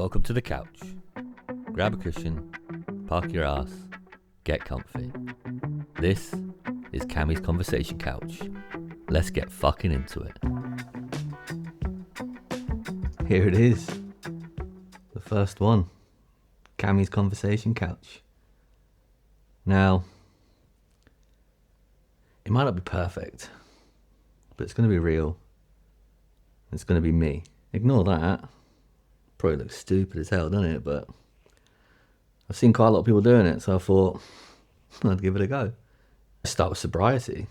Welcome to the couch. Grab a cushion, park your ass, get comfy. This is Cammy's Conversation Couch. Let's get fucking into it. Here it is. The first one. Cammy's Conversation Couch. Now, it might not be perfect, but it's going to be real. It's going to be me. Ignore that. Probably looks stupid as hell, doesn't it? But I've seen quite a lot of people doing it, so I thought I'd give it a go. I start with sobriety.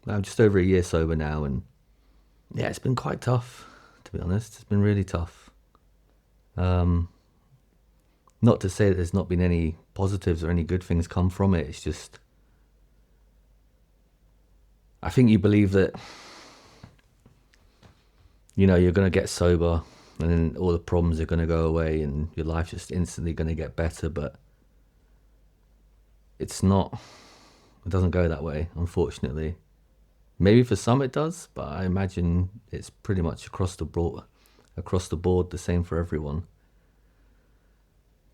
I'm just over a year sober now, and yeah, it's been quite tough, to be honest. It's been really tough. Not to say that there's not been any positives or any good things come from it. It's just, I think you believe that, you know, you're going to get sober and then all the problems are going to go away and your life's just instantly going to get better, but it's not. It doesn't go that way, unfortunately. Maybe for some it does, but I imagine it's pretty much across the board, the same for everyone.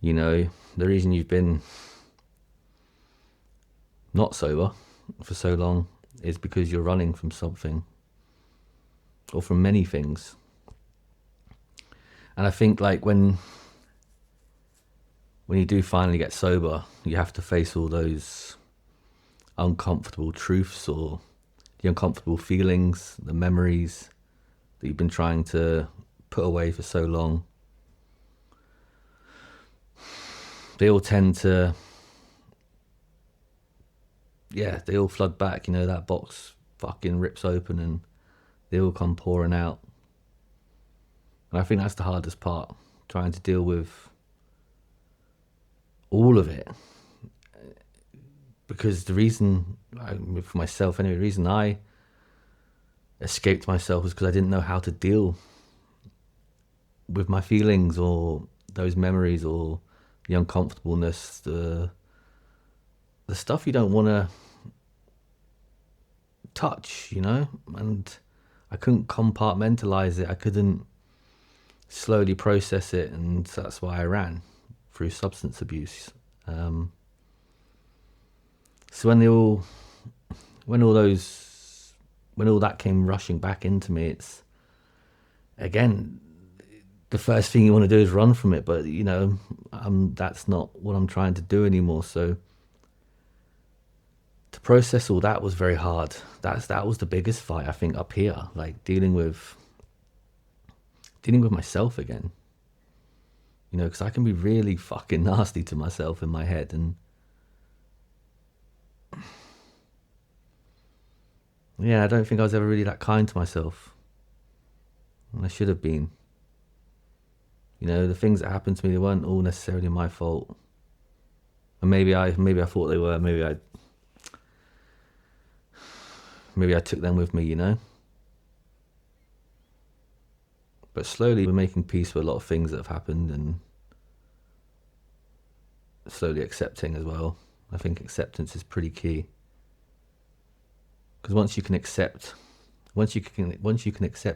You know, the reason you've been not sober for so long is because you're running from something, or from many things. And I think, like, when you do finally get sober, you have to face all those uncomfortable truths or the uncomfortable feelings, the memories that you've been trying to put away for so long. They all tend to, they all flood back. You know, that box fucking rips open and they all come pouring out. And I think that's the hardest part, trying to deal with all of it. Because the reason, for myself anyway, the reason I escaped myself was because I didn't know how to deal with my feelings or those memories or the uncomfortableness, the stuff you don't want to touch, you know? And I couldn't compartmentalize it. I couldn't slowly process it, and that's why I ran through substance abuse. So when all that came rushing back into me, it's, again, the first thing you want to do is run from it, but you know, that's not what I'm trying to do anymore. So to process all that was very hard. That was the biggest fight, I think, up here, like dealing with myself again, you know, because I can be really fucking nasty to myself in my head, and yeah, I don't think I was ever really that kind to myself, and I should have been. You know, the things that happened to me, they weren't all necessarily my fault, and maybe I thought they were. Maybe I took them with me, you know. But slowly we're making peace with a lot of things that have happened, and slowly accepting as well. I think acceptance is pretty key, because once you can accept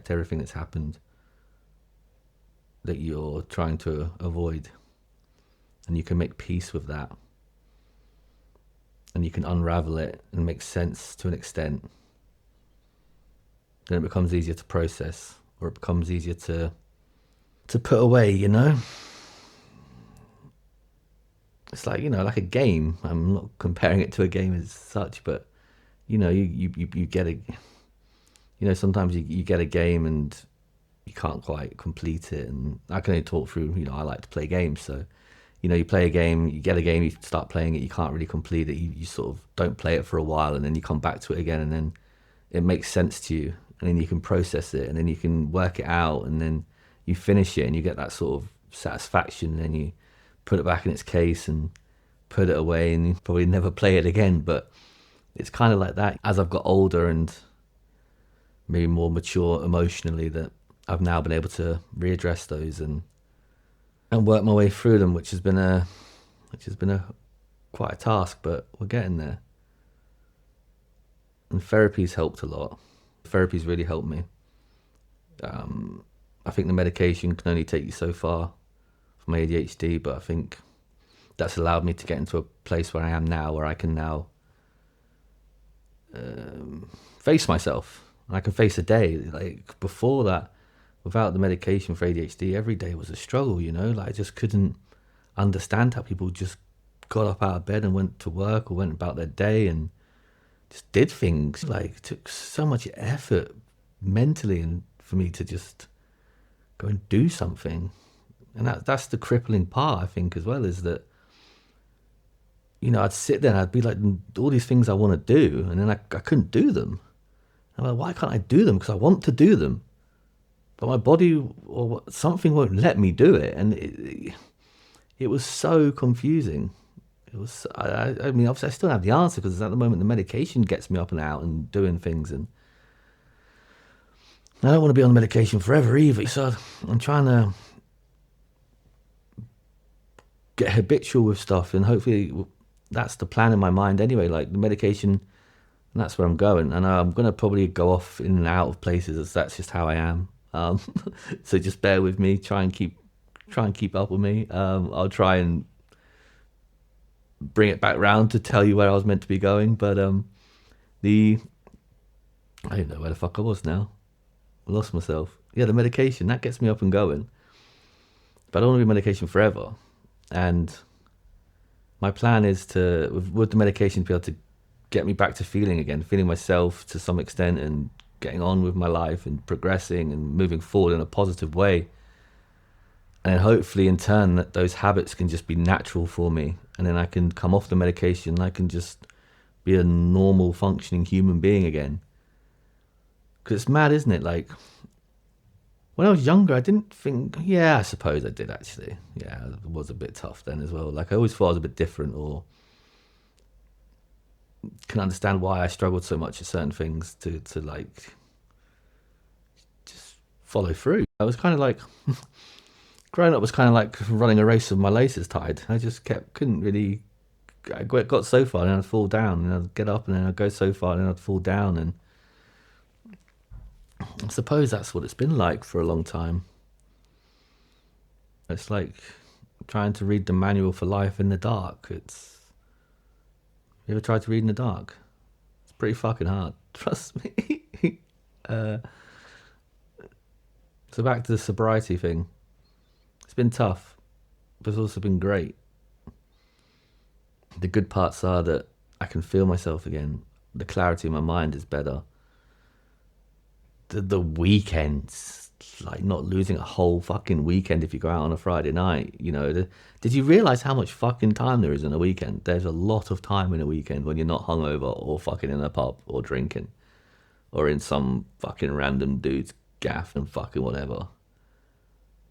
everything that's happened that you're trying to avoid, and you can make peace with that, and you can unravel it and make sense to an extent, then it becomes easier to process, or it becomes easier to put away, you know? It's like, you know, like a game. I'm not comparing it to a game as such, but, you know, you get a, you know, sometimes you get a game and you can't quite complete it. And I can only talk through, you know, I like to play games. So, you know, you play a game, you get a game, you start playing it, you can't really complete it. You sort of don't play it for a while, and then you come back to it again, and then it makes sense to you. And then you can process it, and then you can work it out, and then you finish it, and you get that sort of satisfaction, and then you put it back in its case and put it away, and you probably never play it again. But it's kind of like that as I've got older and maybe more mature emotionally, that I've now been able to readdress those and work my way through them, which has been quite a task, but we're getting there. And therapy's helped a lot. Therapy's really helped me. I think the medication can only take you so far for my ADHD, but I think that's allowed me to get into a place where I am now, where I can now face myself. I can face a day. Like before that, without the medication for ADHD, every day was a struggle, you know? Like I just couldn't understand how people just got up out of bed and went to work or went about their day and just did things. Like it took so much effort mentally and for me to just go and do something. And that's the crippling part, I think, as well, is that, you know, I'd sit there and I'd be like, all these things I want to do, and then I couldn't do them. I'm like, why can't I do them? Because I want to do them, but my body or something won't let me do it. And it was so confusing. It was, I mean, obviously I still don't have the answer, because at the moment the medication gets me up and out and doing things, and I don't want to be on the medication forever either. So I'm trying to get habitual with stuff, and hopefully that's the plan in my mind anyway. Like the medication, and that's where I'm going. And I'm going to probably go off in and out of places, as that's just how I am. So just bear with me. Try and keep up with me. I'll try and bring it back round to tell you where I was meant to be going. But I don't know where the fuck I was now. I lost myself. Yeah, the medication, that gets me up and going. But I don't want to be medication forever. And my plan is to, with the medication, to be able to get me back to feeling myself to some extent, and getting on with my life and progressing and moving forward in a positive way. And then hopefully in turn that those habits can just be natural for me. And then I can come off the medication and I can just be a normal functioning human being again. Because it's mad, isn't it? Like, when I was younger, I didn't think, yeah, I suppose I did actually. Yeah, it was a bit tough then as well. Like, I always thought I was a bit different, or can understand why I struggled so much at certain things to like, just follow through. I was kind of like, growing up was kind of like running a race with my laces tied. I just couldn't really, I got so far and then I'd fall down, and I'd get up and then I'd go so far and then I'd fall down. And I suppose that's what it's been like for a long time. It's like trying to read the manual for life in the dark. You ever tried to read in the dark? It's pretty fucking hard, trust me. So back to the sobriety thing. It's been tough, but it's also been great. The good parts are that I can feel myself again. The clarity in my mind is better. The weekends, like not losing a whole fucking weekend if you go out on a Friday night, you know. Did you realize how much fucking time there is in a weekend? There's a lot of time in a weekend when you're not hungover or fucking in a pub or drinking or in some fucking random dude's gaff and fucking whatever.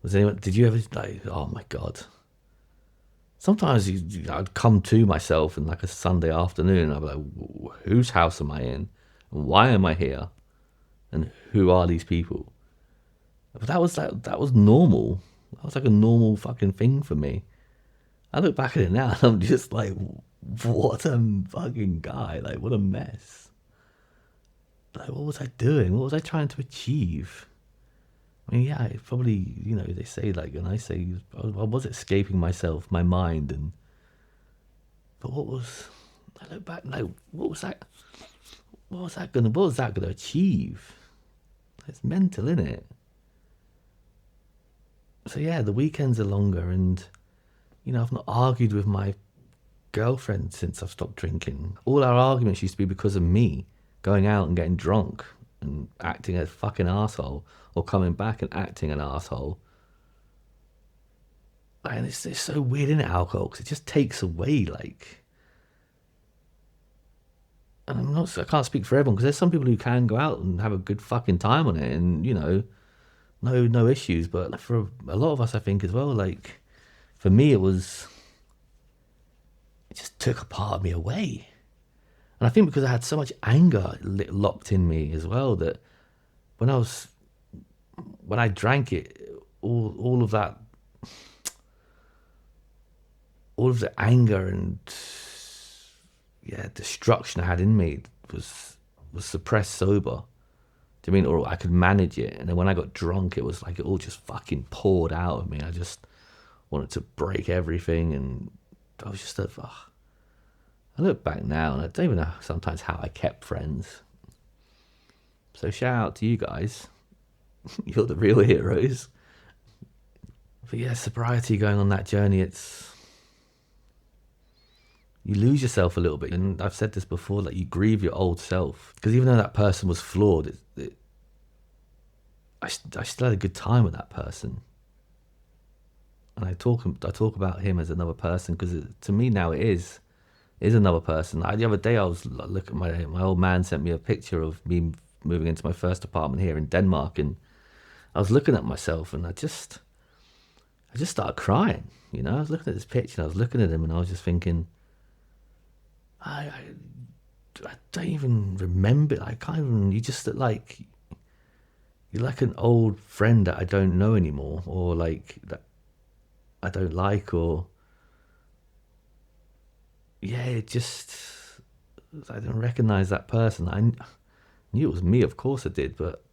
Did you ever, like, oh my God. Sometimes I'd come to myself in like a Sunday afternoon and I'd be like, whose house am I in? Why am I here? And who are these people? But that was normal. That was like a normal fucking thing for me. I look back at it now and I'm just like, what a fucking guy. Like, what a mess. Like, what was I doing? What was I trying to achieve? I mean, yeah, it probably, you know, they say, like, and I say, I was escaping myself, my mind, but I look back, like, what was that gonna achieve? It's mental, isn't it? So yeah, the weekends are longer, and, you know, I've not argued with my girlfriend since I've stopped drinking. All our arguments used to be because of me going out and getting drunk and acting a fucking asshole, or coming back and acting an asshole. And it's so weird, isn't it, alcohol? Because it just takes away, like... And I can't speak for everyone, because there's some people who can go out and have a good fucking time on it, and, you know, no issues. But for a lot of us, I think, as well, like, for me, it just took a part of me away. And I think because I had so much anger locked in me as well, that when I drank it, all of that, all of the anger and, yeah, destruction I had in me was suppressed sober. Do you mean? Or I could manage it. And then when I got drunk, it was like it all just fucking poured out of me. I just wanted to break everything, and I was just I look back now and I don't even know sometimes how I kept friends. So shout out to you guys. You're the real heroes. But yeah, sobriety, going on that journey, you lose yourself a little bit. And I've said this before, like, you grieve your old self. Because even though that person was flawed, I still had a good time with that person. And I talk about him as another person, because to me now it is another person. The other day I was looking, my old man sent me a picture of me moving into my first apartment here in Denmark, and I was looking at myself, and I just started crying. You know, I was looking at this picture, and I was looking at him, and I was just thinking, I don't even remember. I can't even. You just like, you're like an old friend that I don't know anymore, or like that I don't like, or yeah, it just, I didn't recognize that person. I knew it was me, of course I did, but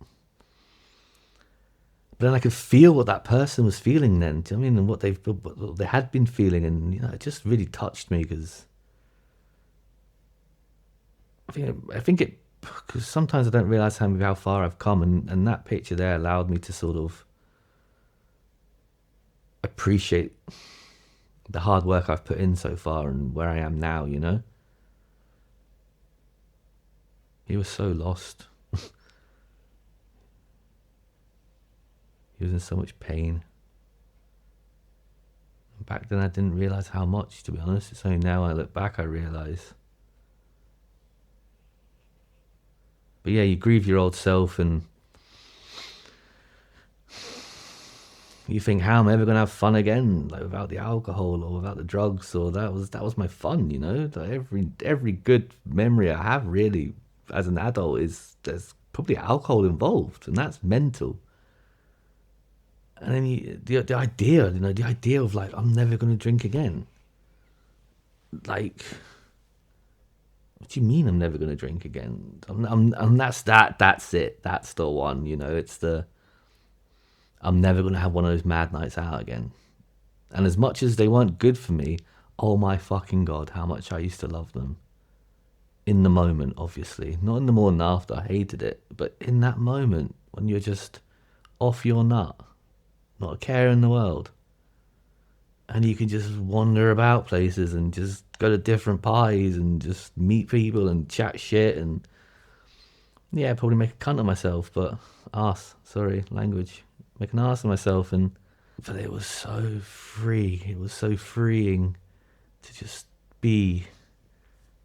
then I could feel what that person was feeling then. Do you know what I mean? And what they had been feeling, and you know, it just really touched me, because I think it, because sometimes I don't realize how far I've come, and that picture there allowed me to sort of appreciate the hard work I've put in so far and where I am now, you know? He was so lost. He was in so much pain. Back then I didn't realize how much, to be honest. It's only now when I look back I realize. But yeah, you grieve your old self, and you think, how am I ever gonna have fun again? Like, without the alcohol or without the drugs, or that was my fun, you know? Like, every good memory I have really as an adult is there's probably alcohol involved, and that's mental. And then the idea, you know, the idea of like, I'm never gonna drink again. Like, what do you mean I'm never gonna drink again? That's it. That's the one, you know. It's I'm never gonna have one of those mad nights out again. And as much as they weren't good for me, oh my fucking God, how much I used to love them. In the moment, obviously. Not in the morning after, I hated it. But in that moment, when you're just off your nut, not a care in the world, and you can just wander about places and just go to different parties and just meet people and chat shit, and yeah, probably make a cunt of myself, but sorry, language. Make an ass of myself, but it was so free. It was so freeing to just be.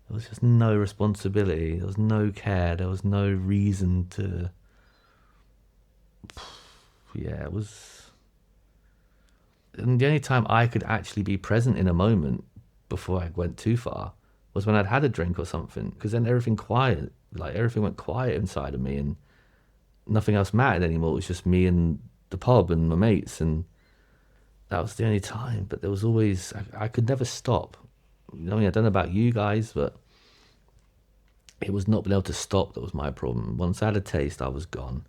There was just no responsibility. There was no care. There was no reason to. Yeah, it was. And the only time I could actually be present in a moment before I went too far was when I'd had a drink or something, because then everything went quiet inside of me, and nothing else mattered anymore. It was just me and the pub and my mates, and that was the only time. But there was always, I could never stop. I mean, I don't know about you guys, but it was not being able to stop that was my problem. Once I had a taste, I was gone.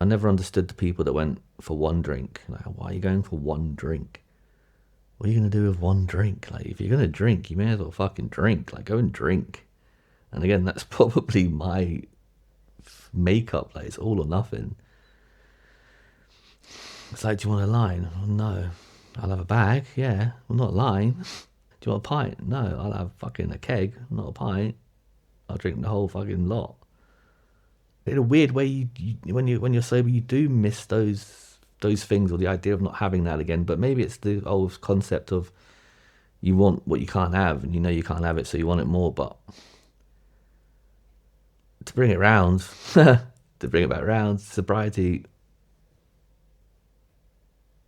I never understood the people that went for one drink. Like, why are you going for one drink? What are you going to do with one drink? Like, if you're going to drink, you may as well fucking drink. Like, go and drink. And again, that's probably my makeup. Like, it's all or nothing. It's like, do you want a line? Oh, no. I'll have a bag, yeah. Well, not a line. Do you want a pint? No, I'll have fucking a keg, not a pint. I'll drink the whole fucking lot. In a weird way, when you're sober, you do miss those things, or the idea of not having that again. But maybe it's the old concept of you want what you can't have, and you know you can't have it, so you want it more. But to bring it round, sobriety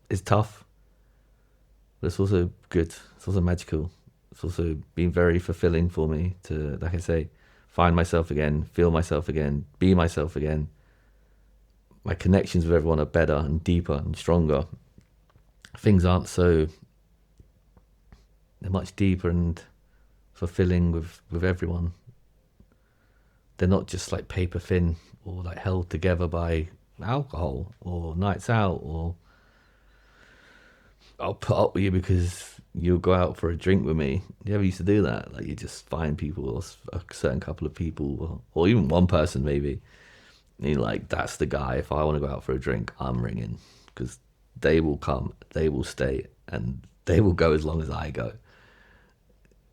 is tough, but it's also good. It's also magical. It's also been very fulfilling for me to, like I say, find myself again, feel myself again, be myself again. My connections with everyone are better and deeper and stronger. Things aren't so, they're much deeper and fulfilling with everyone. They're not just like paper thin or like held together by alcohol or nights out or I'll put up with you because you'll go out for a drink with me. You ever used to do that? Like, you just find people, or a certain couple of people, or even one person maybe. And you're like, that's the guy. If I want to go out for a drink, I'm ringing, because they will come, they will stay, and they will go as long as I go.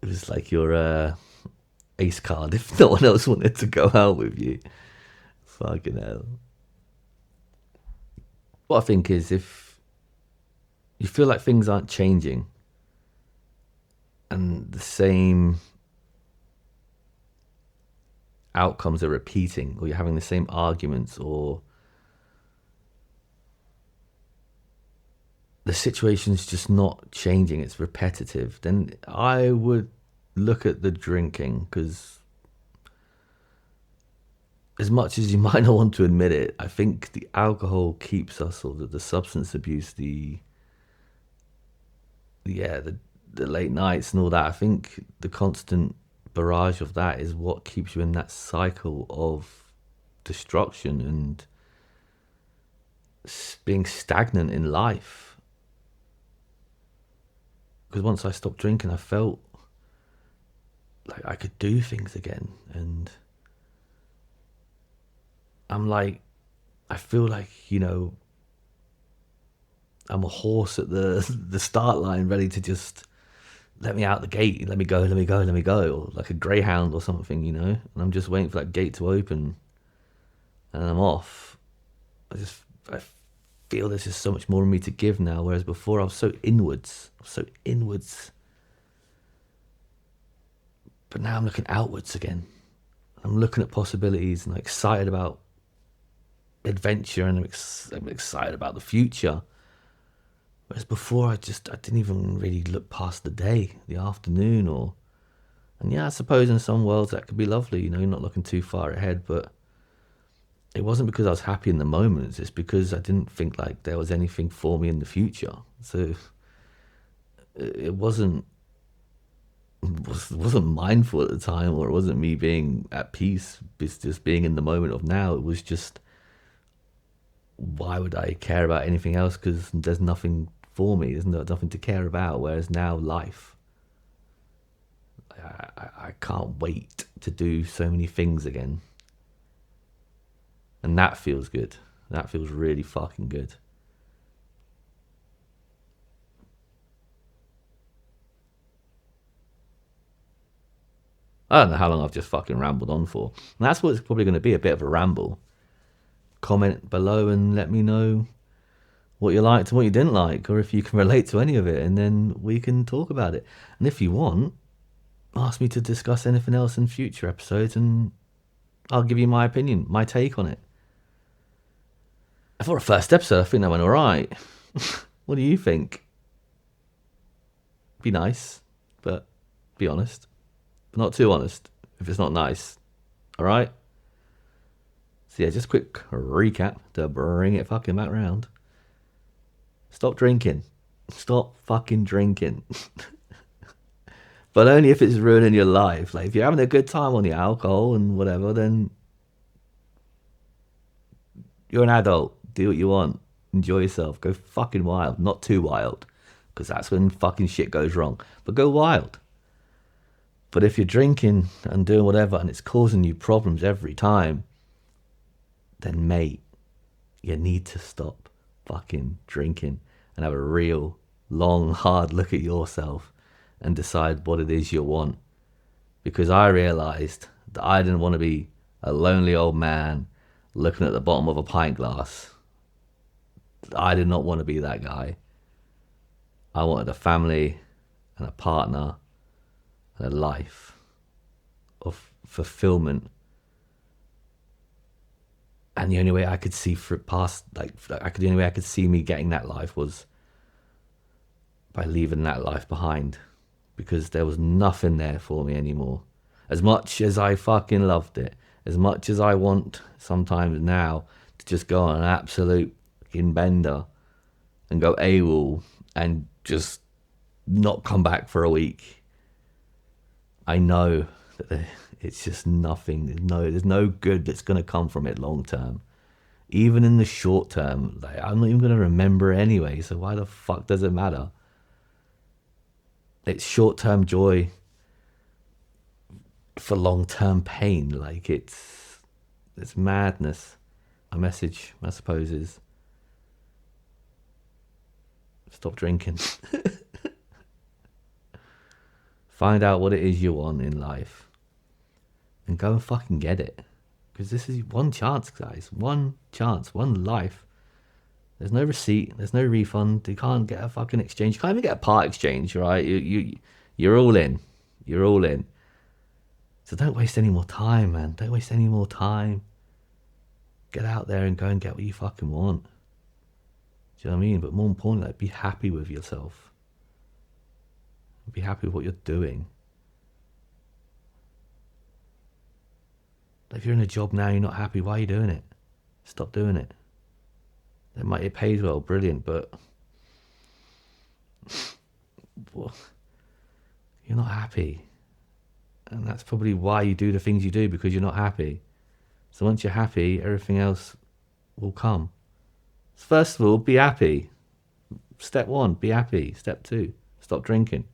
It was like your ace card if no one else wanted to go out with you. Fucking hell. What I think is, if you feel like things aren't changing and the same outcomes are repeating, or you're having the same arguments, or the situation's just not changing, it's repetitive, then I would look at the drinking, because as much as you might not want to admit it, I think the alcohol keeps us, or the substance abuse, the late nights and all that, I think the constant barrage of that is what keeps you in that cycle of destruction and being stagnant in life. Because once I stopped drinking, I felt like I could do things again, and I'm like, I feel like, I'm a horse at the start line, ready to just let me out the gate, let me go, let me go, let me go, or like a greyhound or something, and I'm just waiting for that gate to open, and I'm off. I feel there's just so much more in me to give now, whereas before I was so inwards, but now I'm looking outwards again. I'm looking at possibilities and I'm excited about adventure, and I'm excited about the future. Whereas before I didn't even really look past the day, the afternoon, and yeah, I suppose in some worlds that could be lovely, you're not looking too far ahead, but it wasn't because I was happy in the moments, it's because I didn't think like there was anything for me in the future. So it wasn't mindful at the time, or it wasn't me being at peace, it's just being in the moment of now. It was just, why would I care about anything else? Because there's nothing for me. There's nothing to care about. Whereas now, life, I can't wait to do so many things again, and that feels good. That feels really fucking good. I don't know how long I've just fucking rambled on for. And that's what it's probably going to be, a bit of a ramble. Comment below and let me know what you liked and what you didn't like, or if you can relate to any of it, and then we can talk about it. And if you want, ask me to discuss anything else in future episodes, and I'll give you my opinion, my take on it. For a first episode, I think that went alright. What do you think? Be nice, but be honest. But not too honest if it's not nice. Alright? So yeah, just quick recap to bring it fucking back round. Stop drinking. Stop fucking drinking. But only if it's ruining your life. Like, if you're having a good time on the alcohol and whatever, then you're an adult. Do what you want. Enjoy yourself. Go fucking wild. Not too wild, because that's when fucking shit goes wrong. But go wild. But if you're drinking and doing whatever and it's causing you problems every time, then mate, you need to stop fucking drinking and have a real, long, hard look at yourself and decide what it is you want. Because I realised that I didn't want to be a lonely old man looking at the bottom of a pint glass. I did not want to be that guy. I wanted a family and a partner and a life of fulfillment. And the only way I could see the only way I could see me getting that life was by leaving that life behind, because there was nothing there for me anymore. As much as I fucking loved it, as much as I want sometimes now to just go on an absolute fucking bender and go AWOL and just not come back for a week, I know that it's just nothing. There's no good that's going to come from it long term. Even in the short term, I'm not even going to remember it anyway, so why the fuck does it matter? it's short-term joy for long-term pain. Like it's madness. My message, I suppose, is stop drinking. Find out what it is you want in life and go and fucking get it. Because this is one chance, guys. One chance, one life. There's no receipt. There's no refund. You can't get a fucking exchange. You can't even get a part exchange, right? You're all in. You're all in. So don't waste any more time, man. Don't waste any more time. Get out there and go and get what you fucking want. Do you know what I mean? But more importantly, like, be happy with yourself. Be happy with what you're doing. If you're in a job now, you're not happy, why are you doing it? Stop doing it. It pays well, brilliant, but well, you're not happy. And that's probably why you do the things you do, because you're not happy. So once you're happy, everything else will come. So first of all, be happy. Step 1, be happy. Step 2, stop drinking.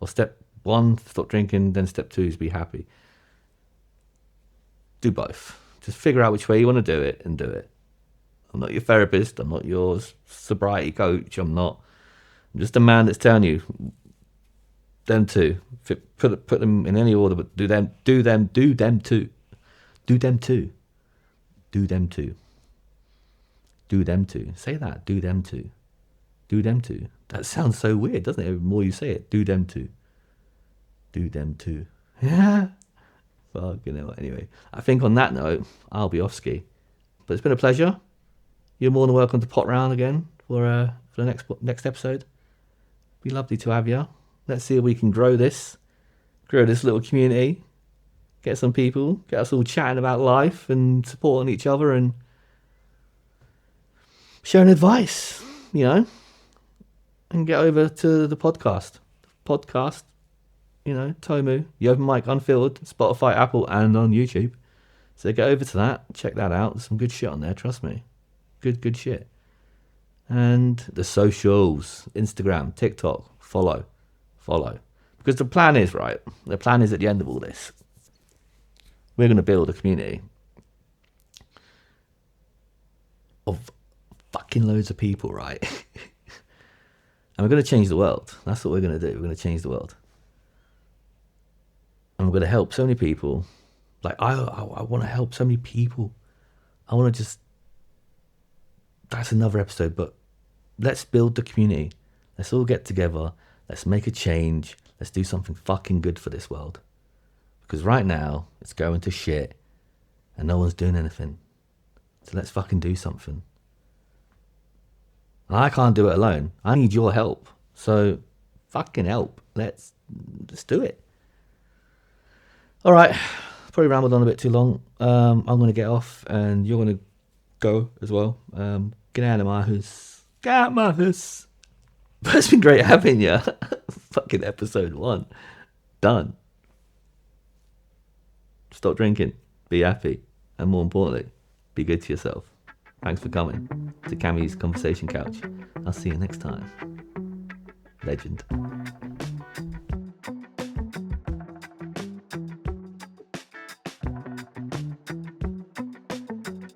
Or step 1, stop drinking, then step 2 is be happy. Do both. Just figure out which way you want to do it and do it. I'm not your therapist. I'm not your sobriety coach. I'm just a man that's telling you them two. Put them in any order, but do them too. Do them too. Do them too. Do them too. Say that. Do them too. Do them too. That sounds so weird, doesn't it? The more you say it. Do them too. Do them too. Yeah. Fucking hell. Anyway, I think on that note, I'll be off ski. But it's been a pleasure. You're more than welcome to pot round again for the next episode. Be lovely to have you. Let's see if we can grow this little community. Get some people, get us all chatting about life and supporting each other and sharing advice, and get over to the podcast. Tomu, the Open Mic Unfiltered, Spotify, Apple, and on YouTube. So get over to that, check that out. There's some good shit on there, trust me. Good shit. And the socials, Instagram, TikTok, follow. Because the plan is at the end of all this, we're going to build a community of fucking loads of people, right? And we're going to change the world. That's what we're going to do. We're going to change the world. And we're going to help so many people. Like, I want to help so many people. I want to just... That's another episode, but let's build the community. Let's all get together. Let's make a change. Let's do something fucking good for this world. Because right now, it's going to shit. And no one's doing anything. So let's fucking do something. And I can't do it alone. I need your help. So fucking help. Let's do it. All right. Probably rambled on a bit too long. I'm going to get off and you're going to go as well. Get out of my house. Get out of my house. But it's been great having you. Fucking episode 1. Done. Stop drinking. Be happy. And more importantly, be good to yourself. Thanks for coming to Cammy's Conversation Couch. I'll see you next time. Legend.